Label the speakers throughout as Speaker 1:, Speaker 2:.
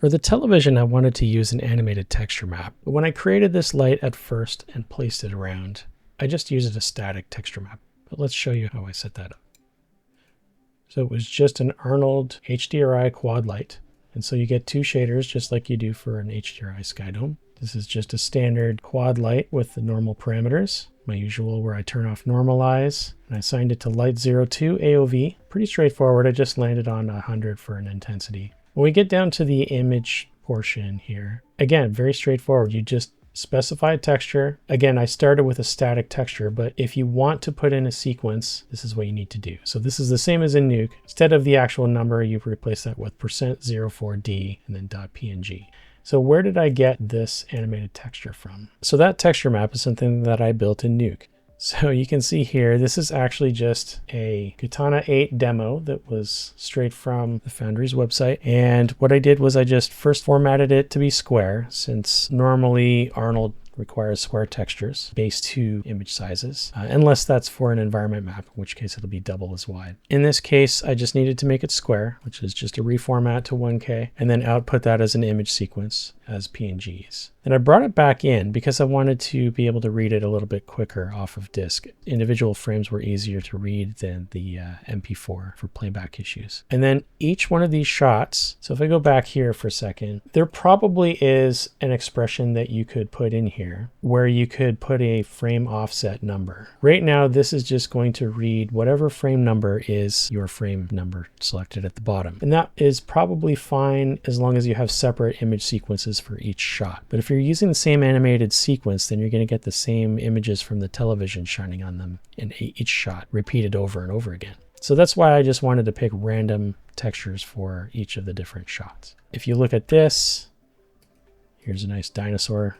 Speaker 1: For the television, I wanted to use an animated texture map, but when I created this light at first and placed it around, I just used a static texture map. But let's show you how I set that up. So it was just an Arnold HDRI quad light. And so you get two shaders just like you do for an HDRI sky dome. This is just a standard quad light with the normal parameters. My usual where I turn off normalize, and I assigned it to light 02 AOV. Pretty straightforward. I just landed on 100 for an intensity. When we get down to the image portion here, again, very straightforward. You just specify a texture. Again, I started with a static texture, but if you want to put in a sequence, this is what you need to do. So this is the same as in Nuke. Instead of the actual number, you replace that with %04D and then .png. So where did I get this animated texture from? So that texture map is something that I built in Nuke. So you can see here, this is actually just a Katana 8 demo that was straight from the Foundry's website. And what I did was I just first formatted it to be square, since normally Arnold requires square textures, base 2 image sizes, unless that's for an environment map, in which case it'll be double as wide. In this case, I just needed to make it square, which is just a reformat to 1K, and then output that as an image sequence as PNGs. And I brought it back in because I wanted to be able to read it a little bit quicker off of disk. Individual frames were easier to read than the MP4 for playback issues. And then each one of these shots, so if I go back here for a second, there probably is an expression that you could put in here where you could put a frame offset number. Right now, this is just going to read whatever frame number is your frame number selected at the bottom. And that is probably fine as long as you have separate image sequences for each shot. But if you're using the same animated sequence, then you're going to get the same images from the television shining on them in each shot, repeated over and over again. So that's why I just wanted to pick random textures for each of the different shots. If you look at this, here's a nice dinosaur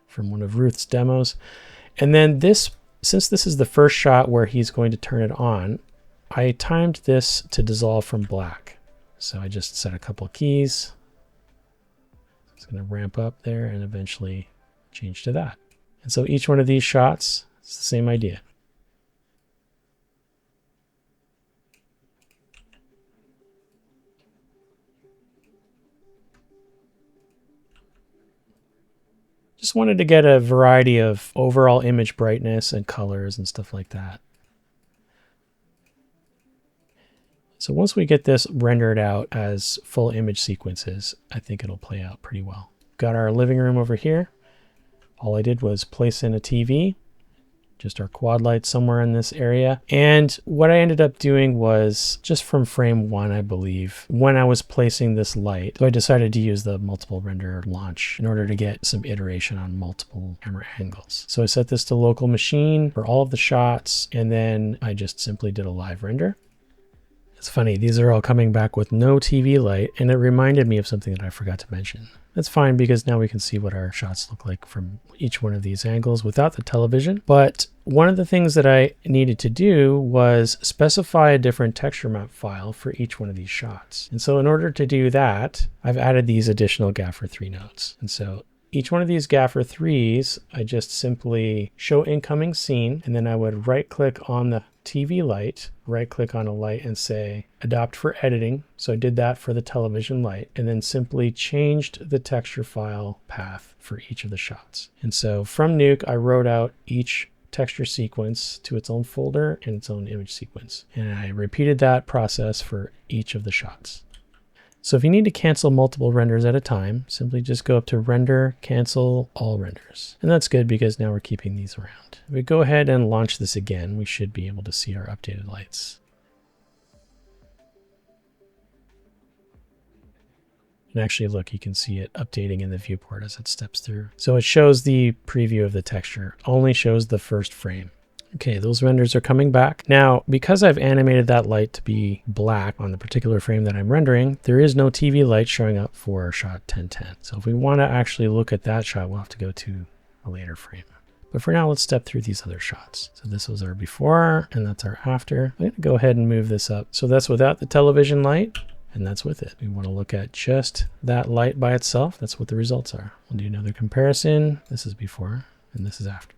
Speaker 1: from one of Ruth's demos. And then this, since this is the first shot where he's going to turn it on, I timed this to dissolve from black. So I just set a couple keys. It's going to ramp up there and eventually change to that. And so each one of these shots, it's the same idea. Just wanted to get a variety of overall image brightness and colors and stuff like that. So once we get this rendered out as full image sequences, I think it'll play out pretty well. Got our living room over here. All I did was place in a TV, just our quad light somewhere in this area. And what I ended up doing was just from frame 1, I believe, when I was placing this light, so I decided to use the multiple render launch in order to get some iteration on multiple camera angles. So I set this to local machine for all of the shots, and then I just simply did a live render. It's funny, these are all coming back with no TV light, and it reminded me of something that I forgot to mention. That's fine because now we can see what our shots look like from each one of these angles without the television. But one of the things that I needed to do was specify a different texture map file for each one of these shots. And so in order to do that, I've added these additional Gaffer 3 nodes. And so each one of these Gaffer 3s, I just simply show incoming scene, and then I would right click on the TV light, right click on a light and say adopt for editing. So I did that for the television light, and then simply changed the texture file path for each of the shots. And so from Nuke, I wrote out each texture sequence to its own folder and its own image sequence. And I repeated that process for each of the shots. So if you need to cancel multiple renders at a time, simply just go up to Render, Cancel All Renders. And that's good because now we're keeping these around. If we go ahead and launch this again, we should be able to see our updated lights. And actually, look, you can see it updating in the viewport as it steps through. So it shows the preview of the texture, only shows the first frame. Okay, those renders are coming back. Now, because I've animated that light to be black on the particular frame that I'm rendering, there is no TV light showing up for shot 1010. So if we want to actually look at that shot, we'll have to go to a later frame. But for now, let's step through these other shots. So this was our before, and that's our after. I'm going to go ahead and move this up. So that's without the television light, and that's with it. We want to look at just that light by itself. That's what the results are. We'll do another comparison. This is before, and this is after.